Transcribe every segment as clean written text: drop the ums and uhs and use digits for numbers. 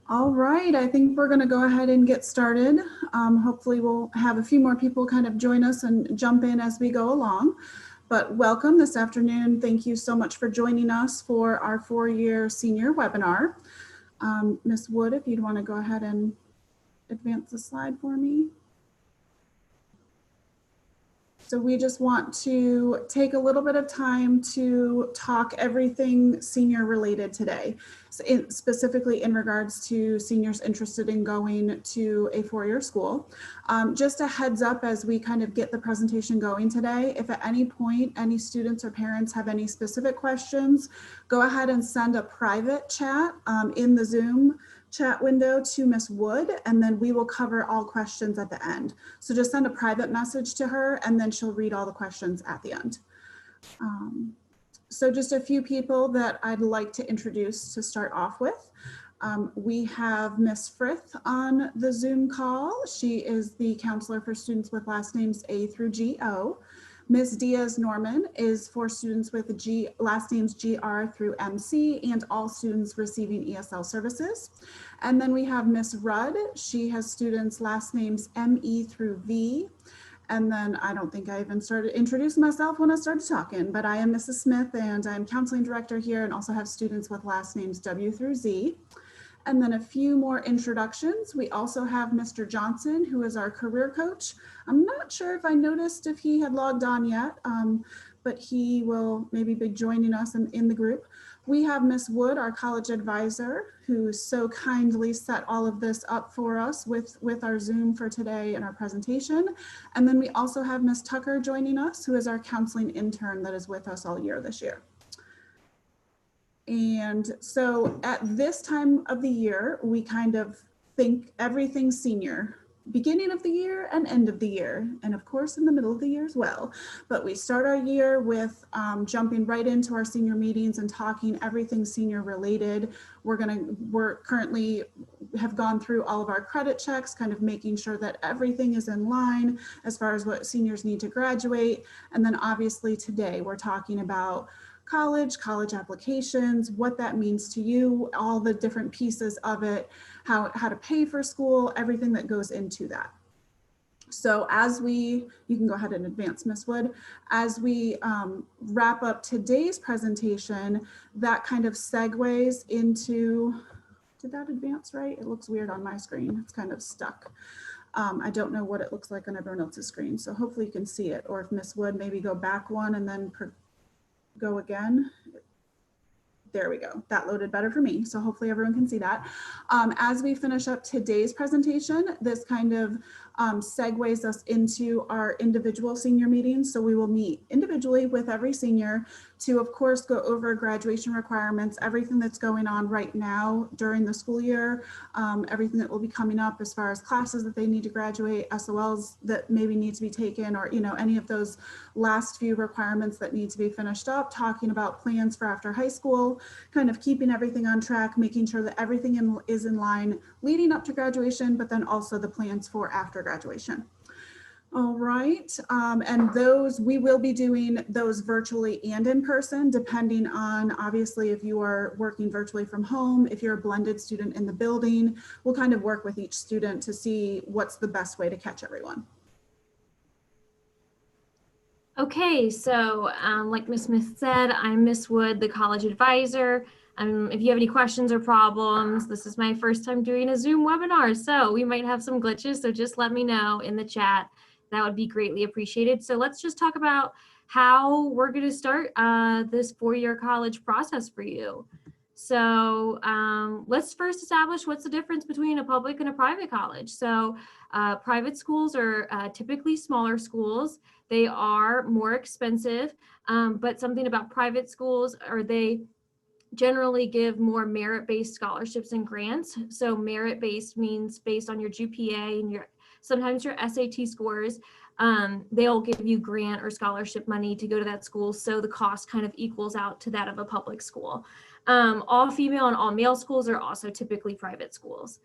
All right, I think we're going to go ahead and get started. Hopefully we'll have a few more people kind of join us and jump in as we go along. But welcome this afternoon. Thank you so much for joining us for our four-year senior webinar. Ms. Wood, if you'd want to go ahead and advance the slide for me. So we just want to take a little bit of time to talk everything senior related today, so specifically in regards to seniors interested in going to a four-year school. Just a heads up as we kind of get the presentation going today, if at any point any students or parents have any specific questions, go ahead and send a private chat in the Zoom chat window to Ms. Wood, and then we will cover all questions at the end. So just send a private message to her and then she'll read all the questions at the end. So just a few people that I'd like to introduce to start off with. We have Ms. Frith on the Zoom call. She is the counselor for students with last names A through G-O. Ms. Diaz-Norman is for students with last names GR through MC and all students receiving ESL services. And then we have Ms. Rudd. She has students last names ME through V. And then I don't think I even introduced myself when I started talking, but I am Mrs. Smith and I'm counseling director here and also have students with last names W through Z. And then a few more introductions. We also have Mr. Johnson, who is our career coach. I'm not sure if I noticed if he had logged on yet, but he will maybe be joining us in the group. We have Ms. Wood, our college advisor, who so kindly set all of this up for us with our Zoom for today and our presentation. And then we also have Ms. Tucker joining us, who is our counseling intern that is with us all year this year. And so at this time of the year, we kind of think everything senior, beginning of the year and end of the year, and of course in the middle of the year as well. But we start our year with jumping right into our senior meetings and talking everything senior related. We're currently have gone through all of our credit checks, kind of making sure that everything is in line as far as what seniors need to graduate. And then obviously today we're talking about college applications, what that means to you, all the different pieces of it, how to pay for school, everything that goes into that. So as you can go ahead and advance, Ms. Wood, as we wrap up today's presentation, that kind of segues into, did that advance right? It looks weird on my screen, it's kind of stuck. I don't know what it looks like on everyone else's screen, so hopefully you can see it, or if Ms. Wood maybe go back one and then go again. There we go. That loaded better for me. So hopefully everyone can see that. As we finish up today's presentation, this kind of segues us into our individual senior meetings. So we will meet individually with every senior to, of course, go over graduation requirements, everything that's going on right now during the school year, everything that will be coming up as far as classes that they need to graduate, SOLs that maybe need to be taken, or any of those last few requirements that need to be finished up, talking about plans for after high school, kind of keeping everything on track, making sure that everything is in line leading up to graduation, but then also the plans for after graduation. All right, and we will be doing those virtually and in person, depending on, obviously, if you are working virtually from home, if you're a blended student in the building, we'll kind of work with each student to see what's the best way to catch everyone. Okay, so like Ms. Smith said, I'm Ms. Wood, the college advisor. If you have any questions or problems, this is my first time doing a Zoom webinar, so we might have some glitches, so just let me know in the chat. That would be greatly appreciated. So let's just talk about how we're going to start this four-year college process for you. So let's first establish what's the difference between a public and a private college. So private schools are typically smaller schools. They are more expensive, but something about private schools are they generally give more merit-based scholarships and grants. So merit-based means based on your GPA and sometimes your SAT scores. They'll give you grant or scholarship money to go to that school, so the cost kind of equals out to that of a public school. All female and all male schools are also typically private schools.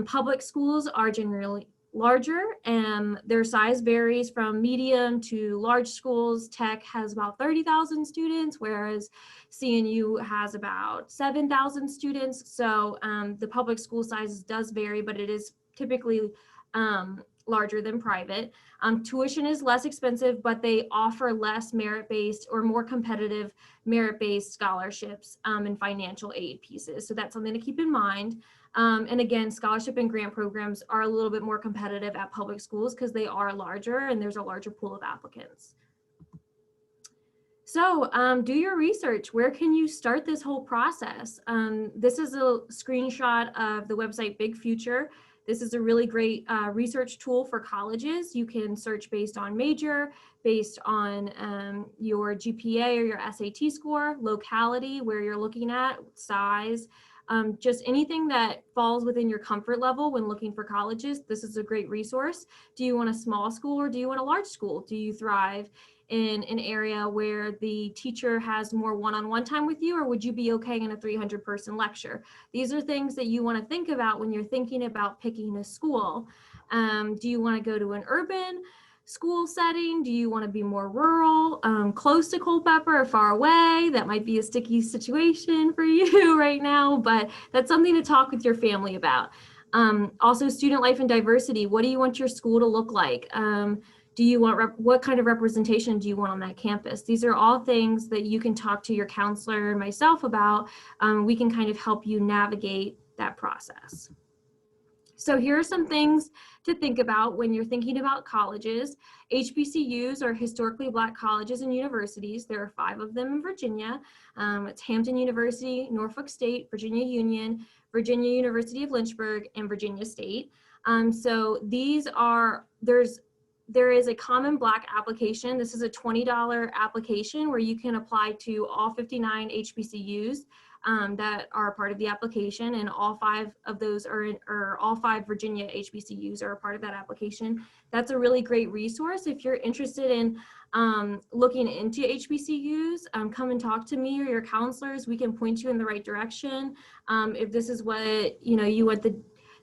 Public schools are generally larger, and their size varies from medium to large schools. Tech has about 30,000 students, whereas CNU has about 7,000 students. So the public school size does vary, but it is typically larger than private. Tuition is less expensive, but they offer less merit-based or more competitive merit-based scholarships and financial aid pieces. So that's something to keep in mind. And again, scholarship and grant programs are a little bit more competitive at public schools because they are larger and there's a larger pool of applicants. So do your research. Where can you start this whole process? This is a screenshot of the website Big Future. This is a really great research tool for colleges. You can search based on major, based on your GPA or your SAT score, locality, where you're looking at, size, just anything that falls within your comfort level when looking for colleges. This is a great resource. Do you want a small school or do you want a large school? Do you thrive in an area where the teacher has more one-on-one time with you, or would you be okay in a 300-person lecture? These are things that you want to think about when you're thinking about picking a school. Do you want to go to an urban school setting? Do you want to be more rural, close to Culpeper or far away? That might be a sticky situation for you right now, but that's something to talk with your family about. Also, student life and diversity. What do you want your school to look like? Do you want, what kind of representation do you want on that campus? These are all things that you can talk to your counselor and myself about. We can kind of help you navigate that process. So here are some things to think about when you're thinking about colleges. HBCUs are historically Black colleges and universities. There are 5 of them in Virginia. It's Hampton University, Norfolk State, Virginia Union, Virginia University of Lynchburg, and Virginia State. So these are, there is a common Black application. This is a $20 application where you can apply to all 59 HBCUs that are a part of the application, and all 5 of those or all 5 Virginia HBCUs are a part of that application. That's a really great resource. If you're interested in looking into HBCUs, come and talk to me or your counselors. We can point you in the right direction. If this is what you want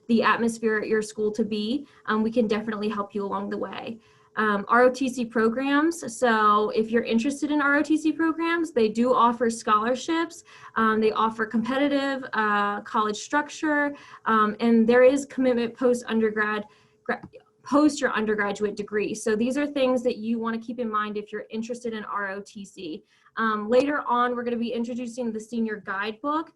the atmosphere at your school to be, we can definitely help you along the way. ROTC programs. So if you're interested in ROTC programs, they do offer scholarships. They offer competitive college structure, and there is commitment post your undergraduate degree. So these are things that you want to keep in mind if you're interested in ROTC. Later on, we're going to be introducing the senior guidebook.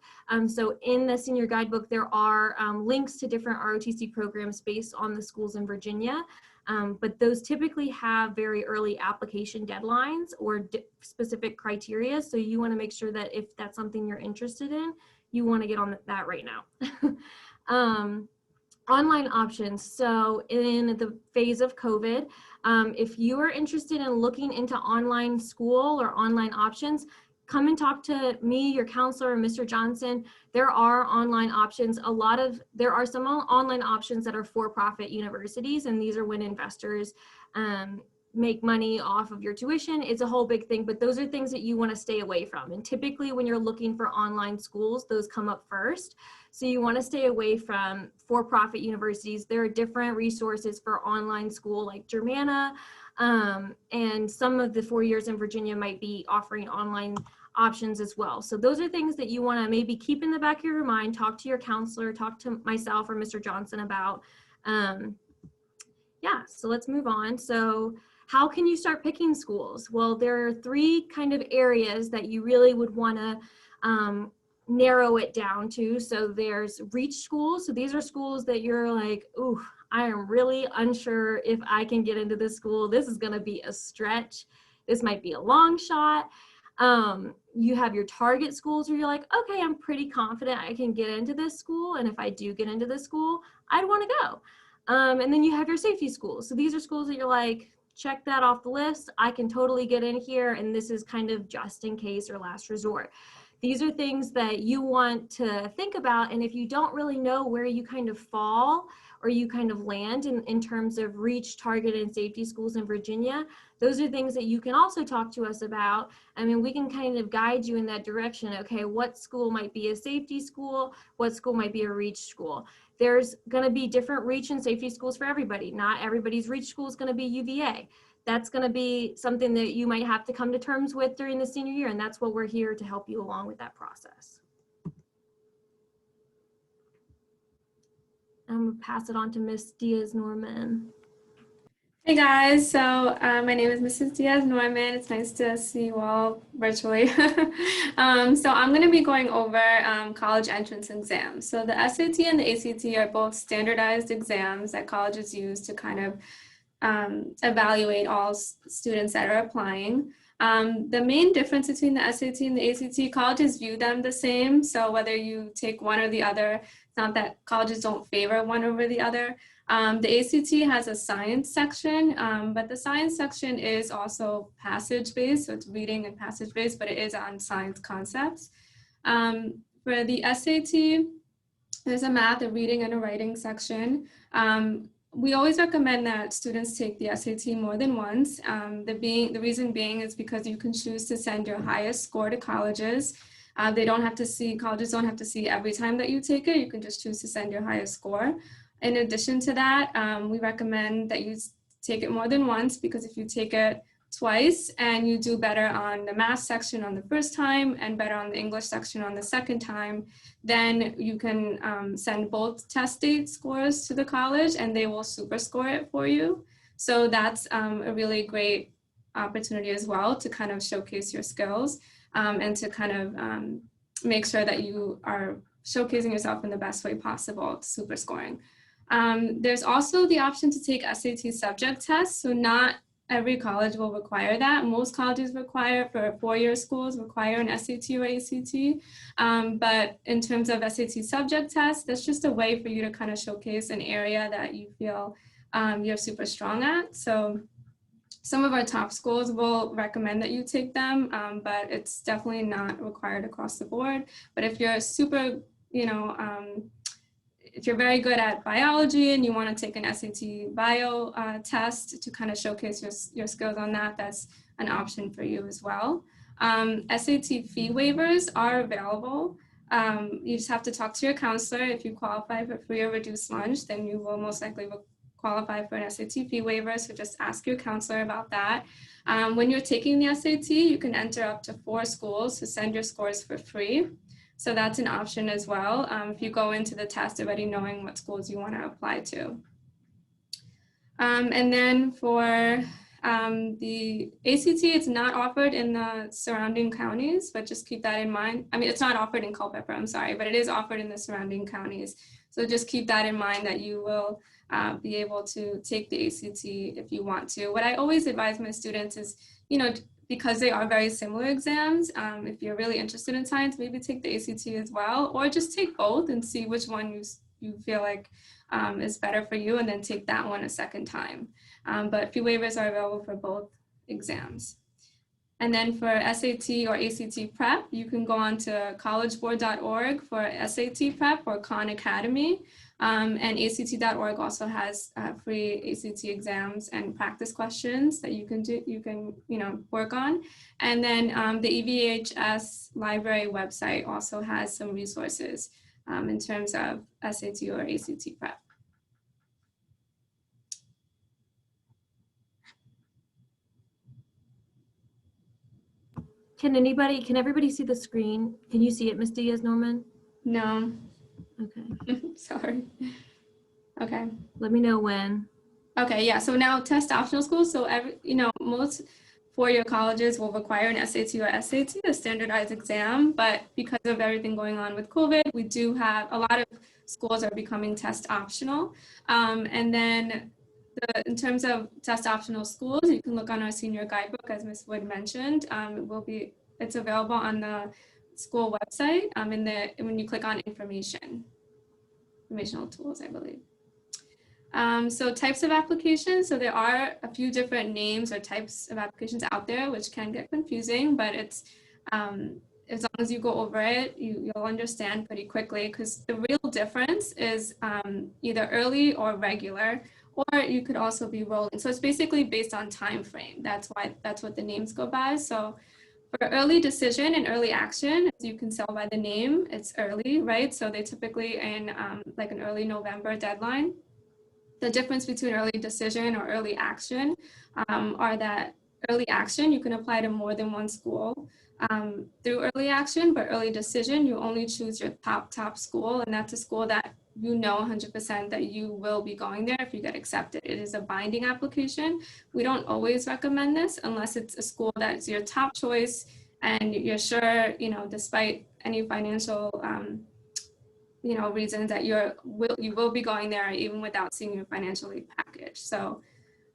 So in the senior guidebook, there are links to different ROTC programs based on the schools in Virginia. But those typically have very early application deadlines or specific criteria. So you want to make sure that if that's something you're interested in, you want to get on that right now. Online options. So in the phase of COVID, if you are interested in looking into online school or online options, come and talk to me, your counselor, Mr. Johnson. There are online options. There are some online options that are for-profit universities, and these are when investors make money off of your tuition. It's a whole big thing, but those are things that you want to stay away from. And typically when you're looking for online schools, those come up first. So you want to stay away from for-profit universities. There are different resources for online school like Germana, and some of the 4 years in Virginia might be offering online options as well. So those are things that you want to maybe keep in the back of your mind, talk to your counselor, talk to myself or Mr. Johnson about. Yeah, so let's move on. So how can you start picking schools? Well, there are 3 kind of areas that you really would want to narrow it down to. So there's reach schools. So these are schools that you're like, ooh, I am really unsure if I can get into this school. This is going to be a stretch. This might be a long shot. You have your target schools where you're like, okay, I'm pretty confident I can get into this school. And if I do get into this school, I'd want to go. And then you have your safety schools. So these are schools that you're like, check that off the list. I can totally get in here. And this is kind of just in case or last resort. These are things that you want to think about. And if you don't really know where you kind of fall or you kind of land in terms of reach, target, and safety schools in Virginia, those are things that you can also talk to us about. I mean, we can kind of guide you in that direction. Okay, what school might be a safety school? What school might be a reach school? there's going to be different reach and safety schools for everybody. Not everybody's reach school is going to be UVA. That's going to be something that you might have to come to terms with during the senior year, and that's what we're here to help you along with that process. I'm going to pass it on to Miss Diaz-Norman. Hey guys, so my name is Mrs. Diaz-Norman. It's nice to see you all virtually. So I'm going to be going over college entrance exams. So the SAT and the ACT are both standardized exams that colleges use to kind of evaluate all students that are applying. The main difference between the SAT and the ACT, colleges view them the same. So whether you take one or the other, it's not that colleges don't favor one over the other. The ACT has a science section, but the science section is also passage-based, so it's reading and passage-based, but it is on science concepts. For the SAT, there's a math, a reading, and a writing section. We always recommend that students take the SAT more than once. The reason being is because you can choose to send your highest score to colleges. Colleges don't have to see every time that you take it. You can just choose to send your highest score. In addition to that, we recommend that you take it more than once, because if you take it twice and you do better on the math section on the first time and better on the English section on the second time, then you can send both test date scores to the college and they will super score it for you. So that's a really great opportunity as well to kind of showcase your skills and to kind of make sure that you are showcasing yourself in the best way possible, super scoring. There's also the option to take SAT subject tests. So not every college will require that. Most colleges require, for four-year schools, require an SAT or ACT. But in terms of SAT subject tests, that's just a way for you to kind of showcase an area that you feel you're super strong at. So some of our top schools will recommend that you take them, but it's definitely not required across the board. But if you're super, if you're very good at biology and you want to take an SAT bio test to kind of showcase your skills on that, that's an option for you as well. SAT fee waivers are available. You just have to talk to your counselor. If you qualify for free or reduced lunch, then you will most likely qualify for an SAT fee waiver. So just ask your counselor about that. When you're taking the SAT, you can enter up to 4 schools to send your scores for free. So that's an option as well, if you go into the test already knowing what schools you want to apply to. And then for the ACT, it's not offered in the surrounding counties, but just keep that in mind. I mean, it's not offered in Culpeper, I'm sorry, but it is offered in the surrounding counties. So just keep that in mind, that you will be able to take the ACT if you want to. What I always advise my students is, because they are very similar exams, if you're really interested in science, maybe take the ACT as well, or just take both and see which one you feel like is better for you, and then take that one a second time. But fee waivers are available for both exams. And then for SAT or ACT prep, you can go on to collegeboard.org for SAT prep or Khan Academy. And ACT.org also has free ACT exams and practice questions that you can work on. And then the EVHS library website also has some resources in terms of SAT or ACT prep. Can everybody see the screen? Can you see it, Ms. Diaz-Norman? No. Okay. Sorry. Okay. Let me know when. Okay, yeah, so now test optional schools. So most four-year colleges will require an SAT or SAT, a standardized exam, but because of everything going on with COVID, we do have a lot of schools are becoming test optional. And then in terms of test optional schools, you can look on our senior guidebook, as Ms. Wood mentioned. It's available on the school website when you click on informational tools, I believe. So types of applications. So there are a few different names or types of applications out there, which can get confusing, but it's as long as you go over it, you'll understand pretty quickly, because the real difference is either early or regular, or you could also be rolling. So it's basically based on time frame. That's what the names go by. So For early decision and early action, as you can tell by the name, it's early, right? So they typically in like an early November deadline. The difference between early decision or early action are that early action, you can apply to more than one school through early action, but early decision, you only choose your top school, and that's a school that you know 100% that you will be going there if you get accepted. It is a binding application. We don't always recommend this unless it's a school that's your top choice and you're sure, you know, despite any financial you know, reasons that you will be going there even without seeing your financial aid package. So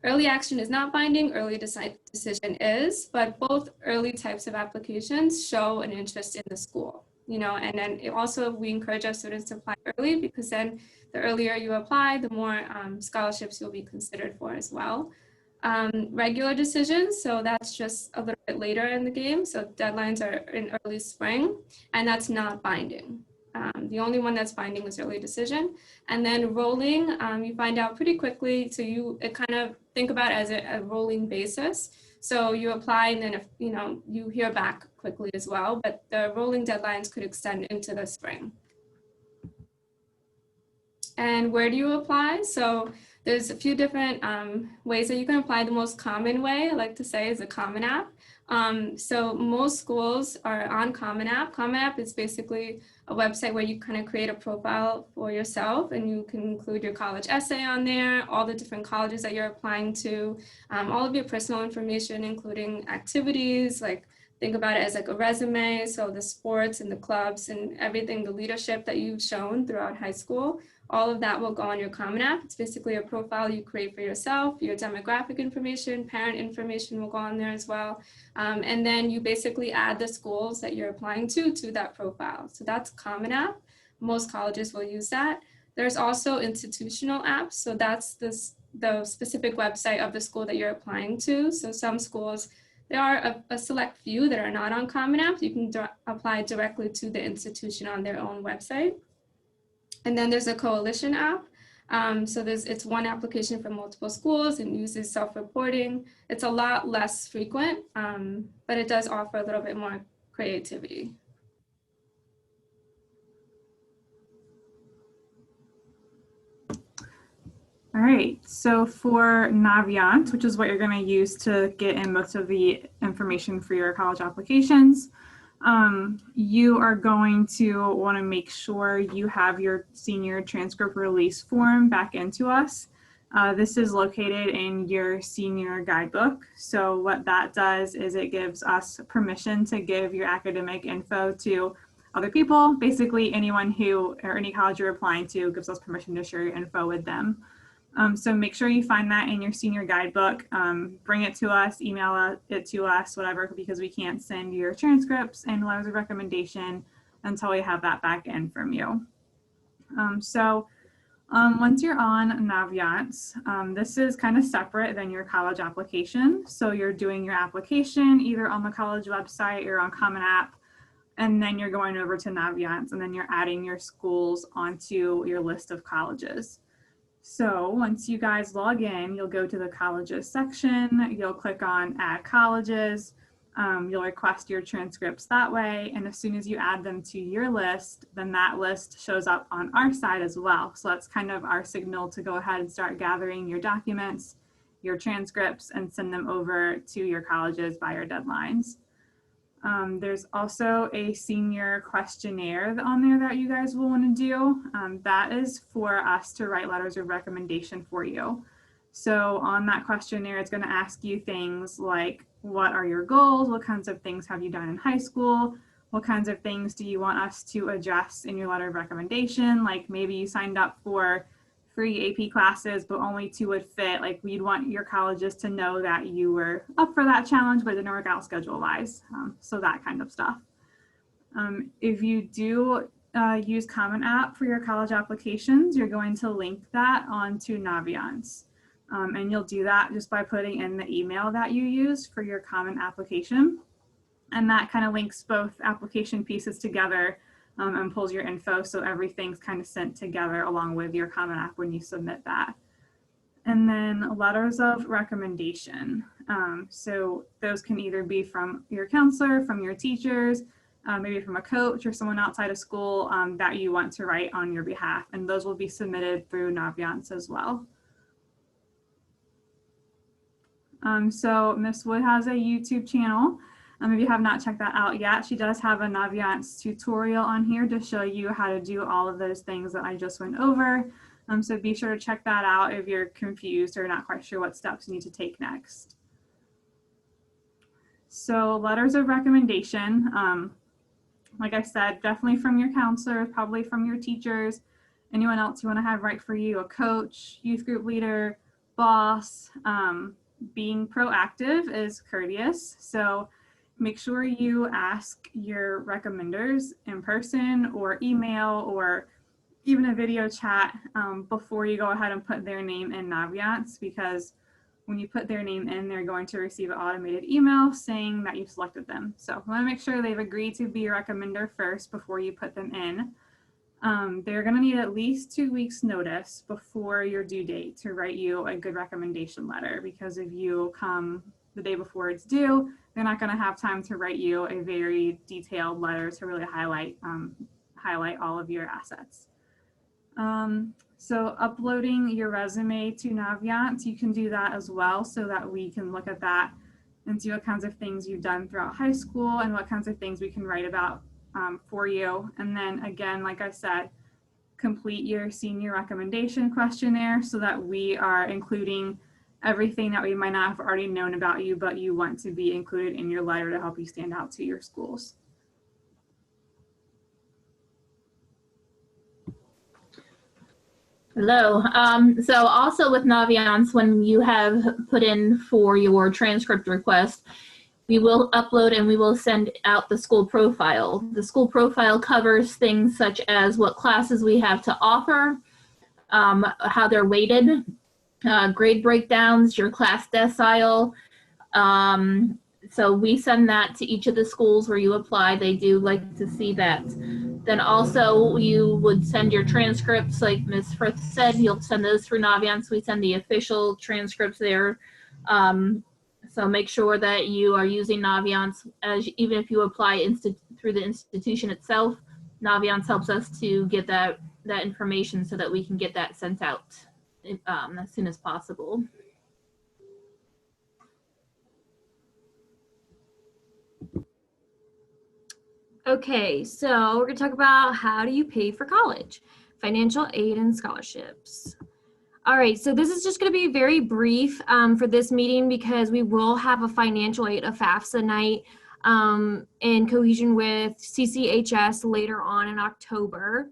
early action is not binding, early decision is, but both early types of applications show an interest in the school, you know, and then also we encourage our students to apply early because then the earlier you apply, the more scholarships you'll be considered for as well. Regular decisions, so that's just a little bit later in the game. So deadlines are in early spring, and that's not binding. The only one that's binding is early decision. And then rolling, you find out pretty quickly. So you kind of think about it as a rolling basis. So you apply and then if you know you hear back quickly as well, but the rolling deadlines could extend into the spring. And where do you apply? So there's a few different ways that you can apply. The most common way, I like to say, is the Common App. So most schools are on Common App. Common App is basically a website where you kind of create a profile for yourself and you can include your college essay on there, all the different colleges that you're applying to, all of your personal information, including activities, like think about it as like a resume. So the sports and the clubs and everything, the leadership that you've shown throughout high school, all of that will go on your Common App. It's basically a profile you create for yourself. Your demographic information, parent information will go on there as well. And then you basically add the schools that you're applying to that profile. So that's Common App. Most colleges will use that. There's also institutional apps. So that's the specific website of the school that you're applying to. So some schools, there are a select few that are not on Common App. You can apply directly to the institution on their own website. And then there's a coalition app. So it's one application for multiple schools and uses self-reporting. It's a lot less frequent, but it does offer a little bit more creativity. All right, so for Navient, which is what you're going to use to get in most of the information for your college applications, you are going to want to make sure you have your senior transcript release form back into us. This is located in your senior guidebook. So what that does is it gives us permission to give your academic info to other people. Basically anyone who, or any college you're applying to, gives us permission to share your info with them. So make sure you find that in your senior guidebook, bring it to us, email it to us, whatever, because we can't send your transcripts and letters of recommendation until we have that back in from you. Once you're on Navient, this is kind of separate than your college application. So you're doing your application either on the college website or on Common App, and then you're going over to Navient, and then you're adding your schools onto your list of colleges. So once you guys log in, you'll go to the colleges section, you'll click on add colleges, you'll request your transcripts that way, and as soon as you add them to your list, then that list shows up on our side as well. So that's kind of our signal to go ahead and start gathering your documents, your transcripts, and send them over to your colleges by your deadlines. There's also a senior questionnaire on there that you guys will want to do. That is for us to write letters of recommendation for you. So on that questionnaire, it's going to ask you things like, what are your goals? What kinds of things have you done in high school? What kinds of things do you want us to address in your letter of recommendation? Like maybe you signed up for free AP classes, but only 2 would fit. Like we'd want your colleges to know that you were up for that challenge, but it didn't work out schedule-wise. So that kind of stuff. If you do use Common App for your college applications, you're going to link that onto Navient. And you'll do that just by putting in the email that you use for your Common application. And that kind of links both application pieces together and pulls your info, so everything's kind of sent together along with your Common App when you submit that. And then letters of recommendation. So those can either be from your counselor, from your teachers, maybe from a coach or someone outside of school that you want to write on your behalf. And those will be submitted through Naviance as well. So Miss Wood has a YouTube channel. If you have not checked that out yet, she does have a Naviance tutorial on here to show you how to do all of those things that I just went over. So be sure to check that out if you're confused or not quite sure what steps you need to take next. So letters of recommendation, like I said, definitely from your counselor, probably from your teachers, anyone else you want to have write for you, a coach, youth group leader, boss. Being proactive is courteous. So make sure you ask your recommenders in person or email or even a video chat before you go ahead and put their name in Naviance, because when you put their name in, they're going to receive an automated email saying that you've selected them. So you want to make sure they've agreed to be your recommender first before you put them in. They're going to need at least 2 weeks notice before your due date to write you a good recommendation letter, because if you come the day before it's due, they're not going to have time to write you a very detailed letter to really highlight all of your assets. So uploading your resume to Naviance, you can do that as well, so that we can look at that and see what kinds of things you've done throughout high school and what kinds of things we can write about for you. And then again, like I said, complete your senior recommendation questionnaire so that we are including everything that we might not have already known about you, but you want to be included in your letter to help you stand out to your schools. Hello. So also with Naviance, when you have put in for your transcript request, we will upload and we will send out the school profile. The school profile covers things such as what classes we have to offer, how they're weighted, grade breakdowns, your class decile. So we send that to each of the schools where you apply. They do like to see that. Then also you would send your transcripts, like Ms. Frith said, you'll send those through Naviance. We send the official transcripts there. So make sure that you are using Naviance, even if you apply through the institution itself. Naviance helps us to get that information so that we can get that sent out as soon as possible. Okay, so we're gonna talk about how do you pay for college, financial aid and scholarships. All right, so this is just gonna be very brief for this meeting, because we will have a financial aid, a FAFSA night in cohesion with CCHS later on in October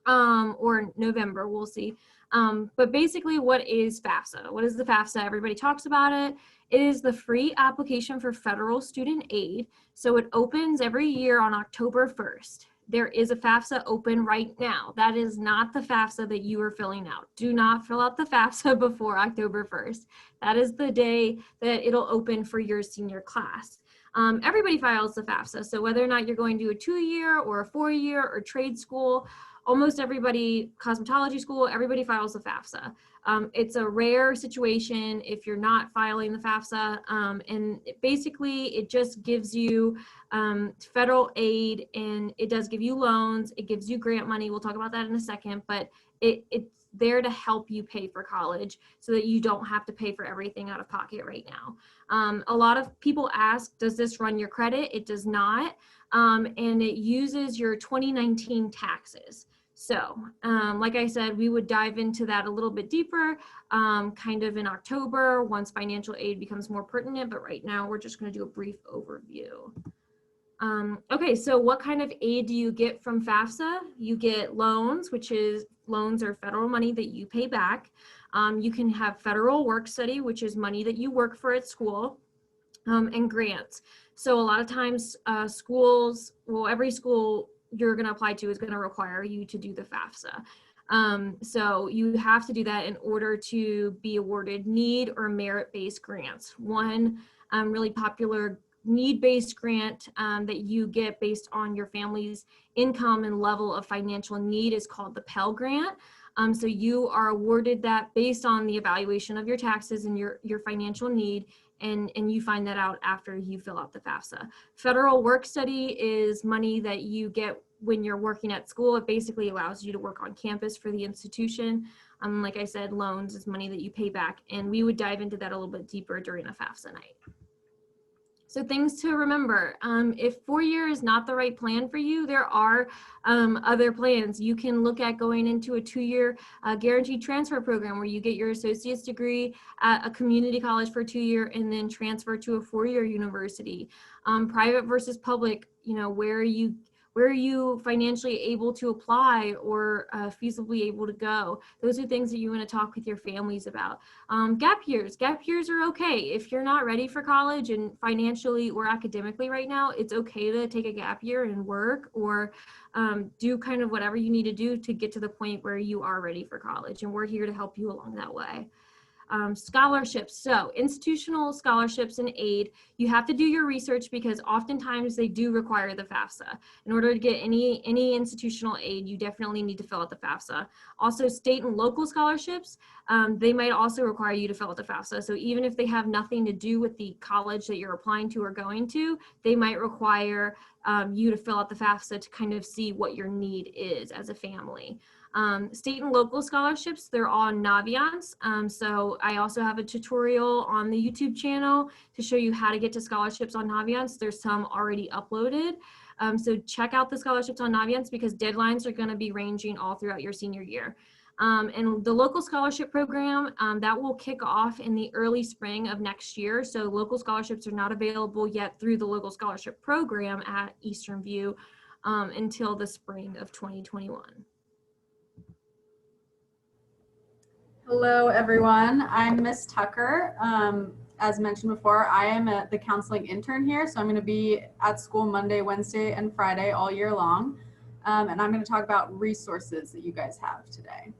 or November, we'll see. But basically, what is FAFSA? What is the FAFSA? Everybody talks about it. It is the free application for federal student aid. So it opens every year on October 1st. There is a FAFSA open right now. That is not the FAFSA that you are filling out. Do not fill out the FAFSA before October 1st. That is the day that it'll open for your senior class. Everybody files the FAFSA. So whether or not you're going to a 2-year or a 4-year or trade school, almost everybody, cosmetology school, everybody files the FAFSA. It's a rare situation if you're not filing the FAFSA, and basically it just gives you federal aid, and it does give you loans, it gives you grant money. We'll talk about that in a second, but it's there to help you pay for college so that you don't have to pay for everything out of pocket right now. A lot of people ask, does this run your credit? It does not, and it uses your 2019 taxes. So, like I said, we would dive into that a little bit deeper, kind of in October once financial aid becomes more pertinent, but right now we're just going to do a brief overview. Okay, so what kind of aid do you get from FAFSA? You get loans, which is loans are federal money that you pay back. You can have federal work study, which is money that you work for at school, and grants. So a lot of times schools, well, every school you're going to apply to is going to require you to do the FAFSA. So you have to do that in order to be awarded need or merit-based grants. One really popular need-based grant that you get based on your family's income and level of financial need is called the Pell Grant. So you are awarded that based on the evaluation of your taxes and your financial need, and you find that out after you fill out the FAFSA. Federal work study is money that you get when you're working at school. It basically allows you to work on campus for the institution. Like I said, loans is money that you pay back, and we would dive into that a little bit deeper during a FAFSA night. So things to remember, if 4-year is not the right plan for you, there are other plans. You can look at going into a 2-year guaranteed transfer program where you get your associate's degree at a community college for 2-year and then transfer to a 4-year university. Private versus public, you know, where are you financially able to apply or feasibly able to go? Those are things that you want to talk with your families about. Gap years are okay. If you're not ready for college and financially or academically right now, it's okay to take a gap year and work or do kind of whatever you need to do to get to the point where you are ready for college. And we're here to help you along that way. Scholarships. So institutional scholarships and aid, you have to do your research because oftentimes they do require the FAFSA. In order to get any institutional aid, you definitely need to fill out the FAFSA. Also, state and local scholarships, they might also require you to fill out the FAFSA. So even if they have nothing to do with the college that you're applying to or going to, they might require you to fill out the FAFSA to kind of see what your need is as a family. State and local scholarships, they're on Naviance. So I also have a tutorial on the YouTube channel to show you how to get to scholarships on Naviance. There's some already uploaded. So check out the scholarships on Naviance because deadlines are going to be ranging all throughout your senior year. And the local scholarship program, that will kick off in the early spring of next year. So local scholarships are not available yet through the local scholarship program at Eastern View until the spring of 2021. Hello, everyone. I'm Miss Tucker. As mentioned before, I am the counseling intern here, so I'm going to be at school Monday, Wednesday, and Friday all year long. And I'm going to talk about resources that you guys have today.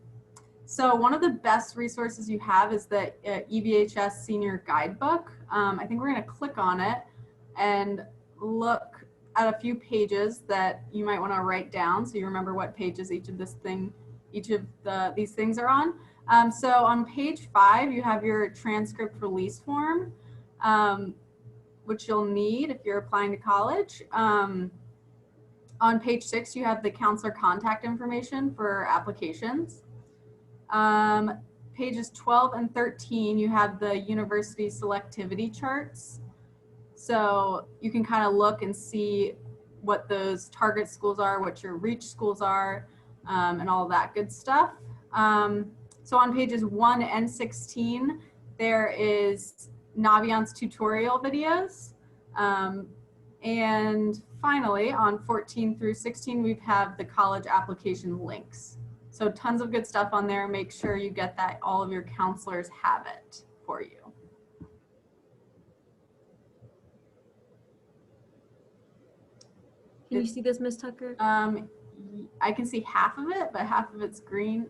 So one of the best resources you have is the EVHS Senior Guidebook. I think we're going to click on it and look at a few pages that you might want to write down so you remember what pages each of these things are on. So on page 5, you have your transcript release form, which you'll need if you're applying to college. On page 6, you have the counselor contact information for applications. Pages 12 and 13, you have the university selectivity charts. So you can kind of look and see what those target schools are, what your reach schools are, and all of that good stuff. So on pages 1 and 16, there is Naviance tutorial videos. And finally, on 14 through 16, we have the college application links. So tons of good stuff on there. Make sure you get that. All of your counselors have it for you. Can you see this, Ms. Tucker? I can see half of it, but half of it's green.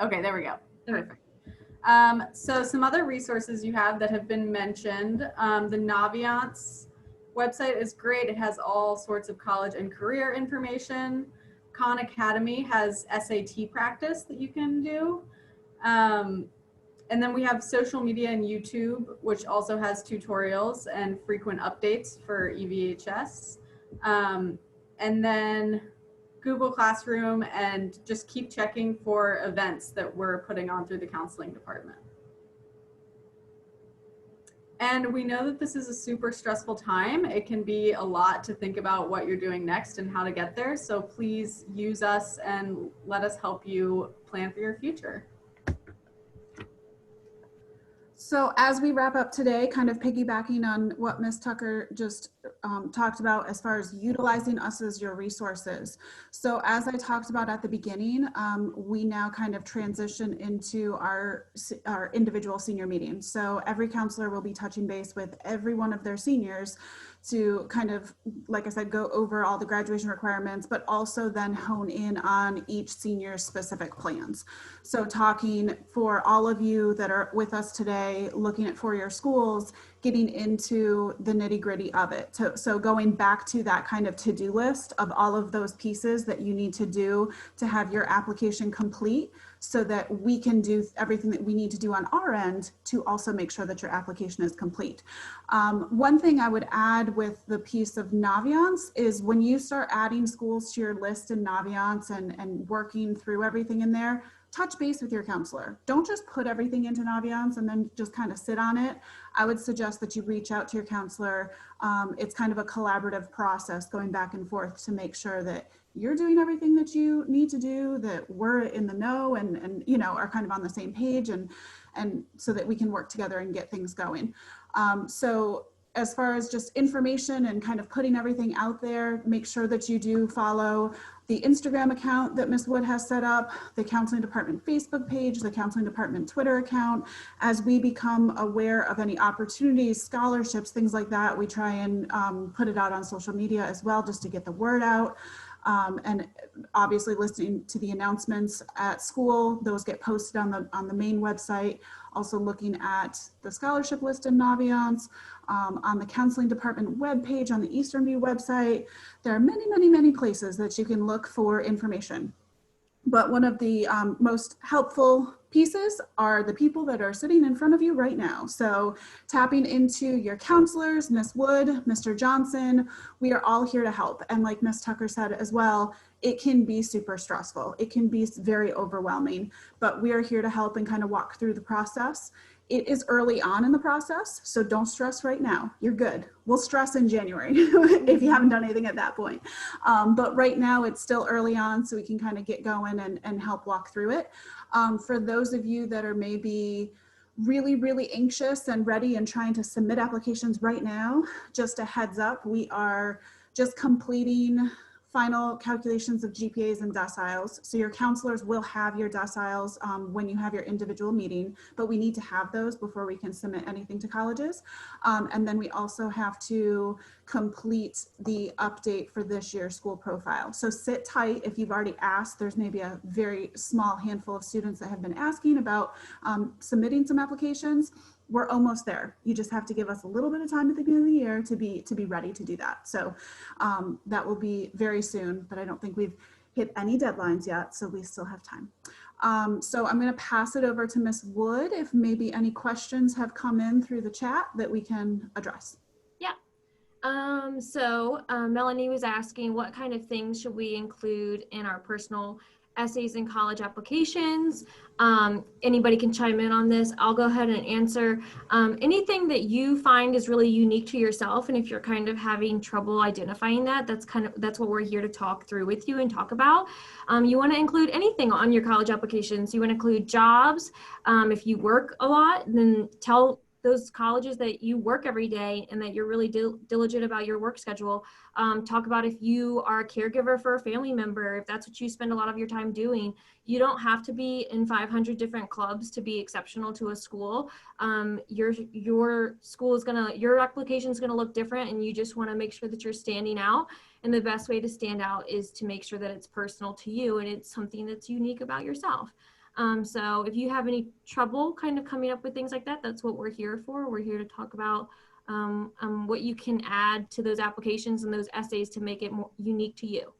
Okay, there we go. Perfect. So some other resources you have that have been mentioned. The Naviance website is great. It has all sorts of college and career information. Khan Academy has SAT practice that you can do. And then we have social media and YouTube, which also has tutorials and frequent updates for EVHS. And then Google Classroom, and just keep checking for events that we're putting on through the counseling department. And we know that this is a super stressful time. It can be a lot to think about what you're doing next and how to get there. So please use us and let us help you plan for your future. So as we wrap up today, kind of piggybacking on what Ms. Tucker just talked about as far as utilizing us as your resources. So as I talked about at the beginning, we now kind of transition into our individual senior meetings. So every counselor will be touching base with every one of their seniors to kind of, like I said, go over all the graduation requirements, but also then hone in on each senior's specific plans. So talking for all of you that are with us today, looking at four-year schools, getting into the nitty-gritty of it. So going back to that kind of to-do list of all of those pieces that you need to do to have your application complete, so that we can do everything that we need to do on our end to also make sure that your application is complete. One thing I would add with the piece of Naviance is when you start adding schools to your list in Naviance and working through everything in there, touch base with your counselor. Don't just put everything into Naviance and then just kind of sit on it. I would suggest that you reach out to your counselor. It's kind of a collaborative process going back and forth to make sure that you're doing everything that you need to do, that we're in the know and you know, are kind of on the same page, and so that we can work together and get things going. So as far as just information and kind of putting everything out there, make sure that you do follow the Instagram account that Ms. Wood has set up, the counseling department Facebook page, the counseling department Twitter account. As we become aware of any opportunities, scholarships, things like that, we try and put it out on social media as well, just to get the word out. And obviously listening to the announcements at school, those get posted on the main website. Also looking at the scholarship list in Naviance, on the counseling department webpage, on the Eastern View website. There are many, many, many places that you can look for information. But one of the most helpful pieces are the people that are sitting in front of you right now. So tapping into your counselors, Ms. Wood, Mr. Johnson, we are all here to help. And like Ms. Tucker said as well, it can be super stressful. It can be very overwhelming, but we are here to help and kind of walk through the process. It is early on in the process, so don't stress right now. You're good. We'll stress in January if you haven't done anything at that point. But right now it's still early on, so we can kind of get going and help walk through it. For those of you that are maybe really, really anxious and ready and trying to submit applications right now, just a heads up, we are just completing final calculations of GPAs and deciles. So your counselors will have your deciles when you have your individual meeting, but we need to have those before we can submit anything to colleges. And then we also have to complete the update for this year's school profile. So sit tight. If you've already asked, there's maybe a very small handful of students that have been asking about submitting some applications. We're almost there. You just have to give us a little bit of time at the beginning of the year to be ready to do that. So that will be very soon, but I don't think we've hit any deadlines yet, so we still have time. So I'm going to pass it over to Ms. Wood if maybe any questions have come in through the chat that we can address. Yeah. Melanie was asking what kind of things should we include in our personal essays and college applications. Anybody can chime in on this. I'll go ahead and answer. Anything that you find is really unique to yourself, and if you're kind of having trouble identifying that, that's what we're here to talk through with you and talk about. You want to include anything on your college applications. You want to include jobs. If you work a lot, then tell those colleges that you work every day and that you're really diligent about your work schedule. Talk about if you are a caregiver for a family member, if that's what you spend a lot of your time doing. You don't have to be in 500 different clubs to be exceptional to a school. Your school is your application is gonna look different, and you just wanna make sure that you're standing out. And the best way to stand out is to make sure that it's personal to you and it's something that's unique about yourself. So if you have any trouble kind of coming up with things like that, that's what we're here for. We're here to talk about what you can add to those applications and those essays to make it more unique to you.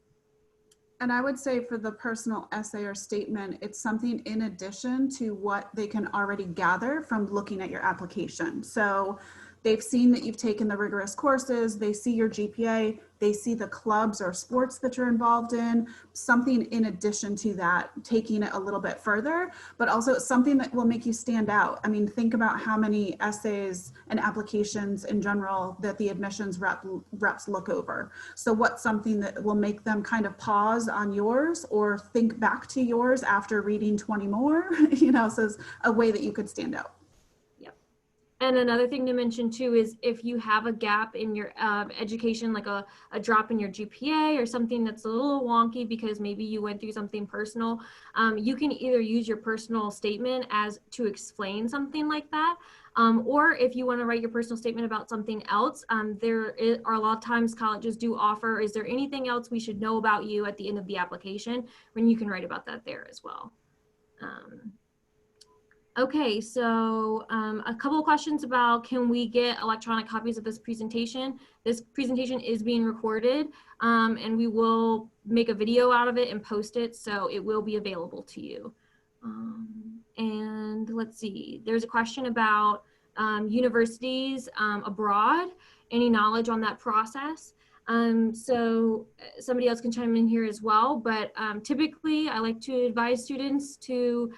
And I would say for the personal essay or statement, it's something in addition to what they can already gather from looking at your application. So they've seen that you've taken the rigorous courses, they see your GPA, they see the clubs or sports that you're involved in, something in addition to that, taking it a little bit further, but also something that will make you stand out. I mean, think about how many essays and applications in general that the admissions reps look over. So what's something that will make them kind of pause on yours or think back to yours after reading 20 more, so it's a way that you could stand out. And another thing to mention too is if you have a gap in your education, like a drop in your GPA or something that's a little wonky because maybe you went through something personal, you can either use your personal statement as to explain something like that, or if you want to write your personal statement about something else, there are a lot of times colleges do offer, is there anything else we should know about you at the end of the application, when you can write about that there as well. Okay, so a couple of questions about, can we get electronic copies of this presentation? This presentation is being recorded, and we will make a video out of it and post it, so it will be available to you. And let's see, there's a question about universities abroad, any knowledge on that process. So somebody else can chime in here as well, but typically I like to advise students to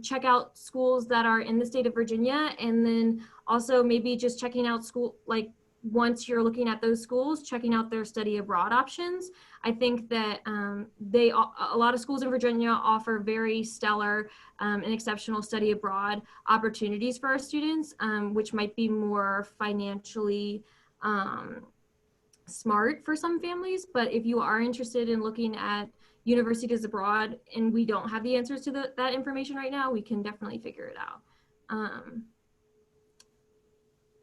check out schools that are in the state of Virginia, and then also maybe just checking out school, like once you're looking at those schools, checking out their study abroad options. I think that a lot of schools in Virginia offer very stellar and exceptional study abroad opportunities for our students, which might be more financially smart for some families. But if you are interested in looking at universities abroad and we don't have the answers to that information right now, we can definitely figure it out.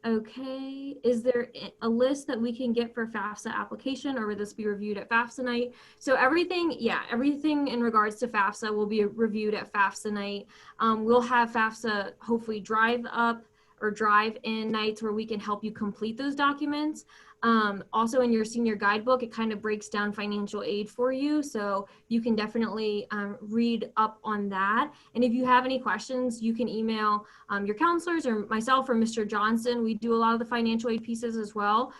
Okay, is there a list that we can get for FAFSA application, or will this be reviewed at FAFSA night? So everything in regards to FAFSA will be reviewed at FAFSA night. We'll have FAFSA hopefully drive up or drive in nights where we can help you complete those documents. Also in your senior guidebook, it kind of breaks down financial aid for you. So you can definitely read up on that. And if you have any questions, you can email your counselors or myself or Mr. Johnson. We do a lot of the financial aid pieces as well.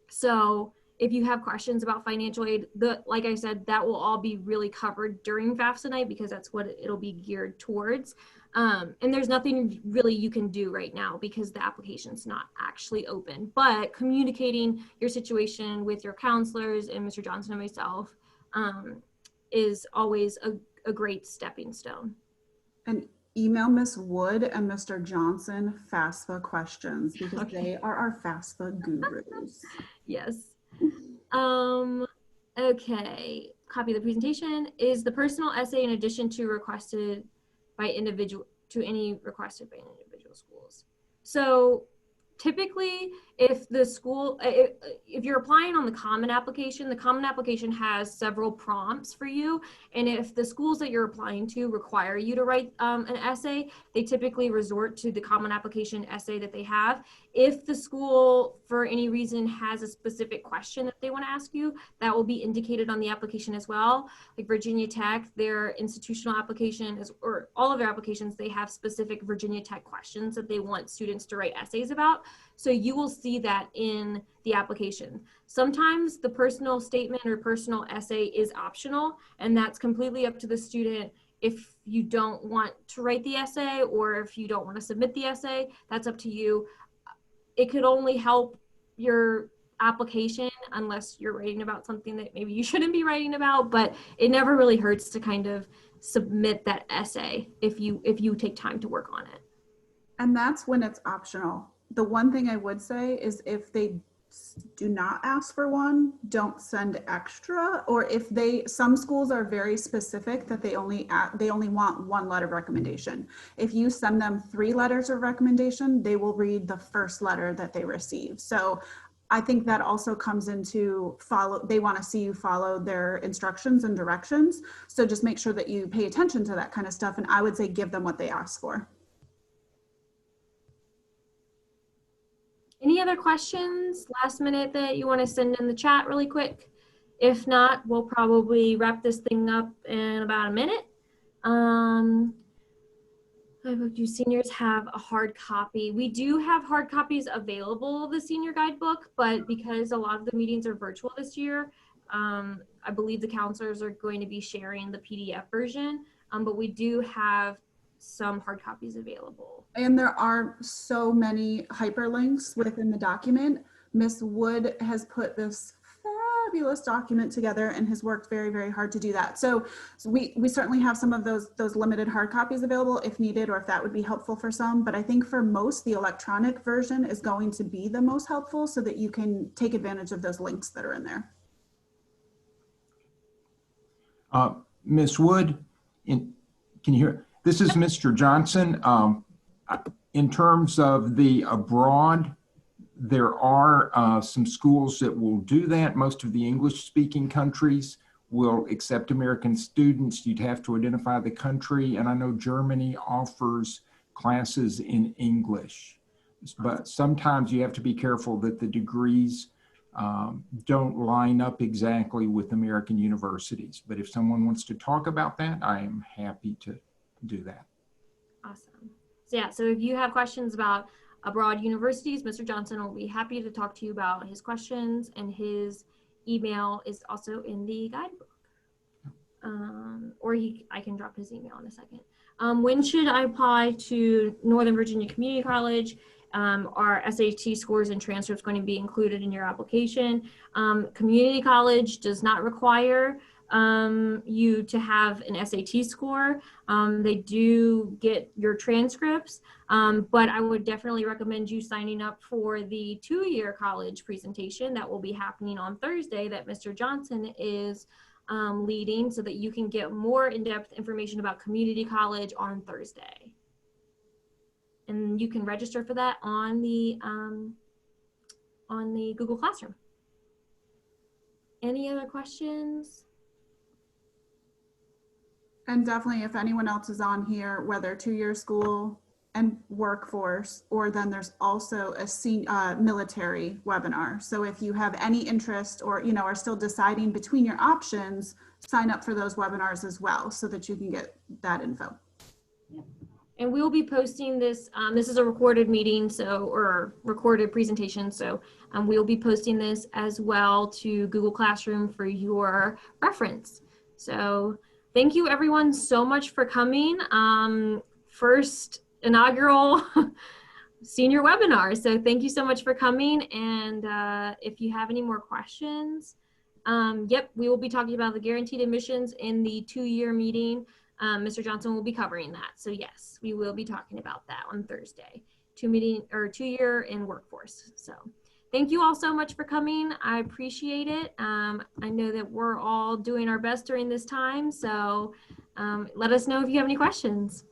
So if you have questions about financial aid, like I said, that will all be really covered during FAFSA night because that's what it'll be geared towards. And there's nothing really you can do right now because the application's not actually open, but communicating your situation with your counselors and Mr. Johnson and myself is always a great stepping stone. And email Miss Wood and Mr. Johnson FAFSA questions because they are our FAFSA gurus. Yes. Okay, copy of the presentation. Is the personal essay in addition to requested by individual to any requested by individual schools? So typically if the school, if you're applying on the common application has several prompts for you. And if the schools that you're applying to require you to write an essay, they typically resort to the common application essay that they have. If the school for any reason has a specific question that they want to ask you, that will be indicated on the application as well. Like Virginia Tech, their institutional application is, or all of their applications, they have specific Virginia Tech questions that they want students to write essays about. So you will see that in the application. Sometimes the personal statement or personal essay is optional, and that's completely up to the student. If you don't want to write the essay or if you don't want to submit the essay, that's up to you. It could only help your application unless you're writing about something that maybe you shouldn't be writing about, but it never really hurts to kind of submit that essay if you take time to work on it. And that's when it's optional. The one thing I would say is if they do not ask for one, don't send extra. Or if some schools are very specific that they only want one letter of recommendation. If you send them 3 letters of recommendation, they will read the first letter that they receive. So I think that also comes into they want to see you follow their instructions and directions. So just make sure that you pay attention to that kind of stuff. And I would say give them what they ask for. Any other questions last minute that you want to send in the chat really quick? If not, we'll probably wrap this thing up in about a minute. I hope you seniors have a hard copy. We do have hard copies available of the senior guidebook, but because a lot of the meetings are virtual this year, I believe the counselors are going to be sharing the PDF version, but we do have some hard copies available. And there are so many hyperlinks within the document. Miss Wood has put this fabulous document together and has worked very, very hard to do that. So we certainly have some of those limited hard copies available if needed, or if that would be helpful for some. But I think for most, the electronic version is going to be the most helpful so that you can take advantage of those links that are in there. Ms. Wood, can you hear? This is Mr. Johnson. In terms of the abroad, there are some schools that will do that. Most of the English-speaking countries will accept American students. You'd have to identify the country, and I know Germany offers classes in English. But sometimes you have to be careful that the degrees don't line up exactly with American universities. But if someone wants to talk about that, I am happy to do that. Awesome. So yeah, so if you have questions about abroad universities, Mr. Johnson will be happy to talk to you about his questions, and his email is also in the guidebook. Or I can drop his email in a second. When should I apply to Northern Virginia Community College? Are SAT scores and transcripts going to be included in your application? Community college does not require you to have an SAT score. They do get your transcripts, but I would definitely recommend you signing up for the 2-year college presentation that will be happening on Thursday that Mr. Johnson is leading, so that you can get more in-depth information about community college on Thursday. And you can register for that on the Google Classroom. Any other questions? And definitely if anyone else is on here, whether 2-year school and workforce, or then there's also a military webinar. So if you have any interest or, you know, are still deciding between your options, sign up for those webinars as well so that you can get that info. And we'll be posting this. This is a recorded meeting, or recorded presentation. So we'll be posting this as well to Google Classroom for your reference. So thank you everyone so much for coming. First inaugural senior webinar. So thank you so much for coming. And if you have any more questions, yep, we will be talking about the guaranteed admissions in the 2-year meeting. Mr. Johnson will be covering that. So yes, we will be talking about that on Thursday, 2-year in workforce. So thank you all so much for coming. I appreciate it. I know that we're all doing our best during this time. So let us know if you have any questions.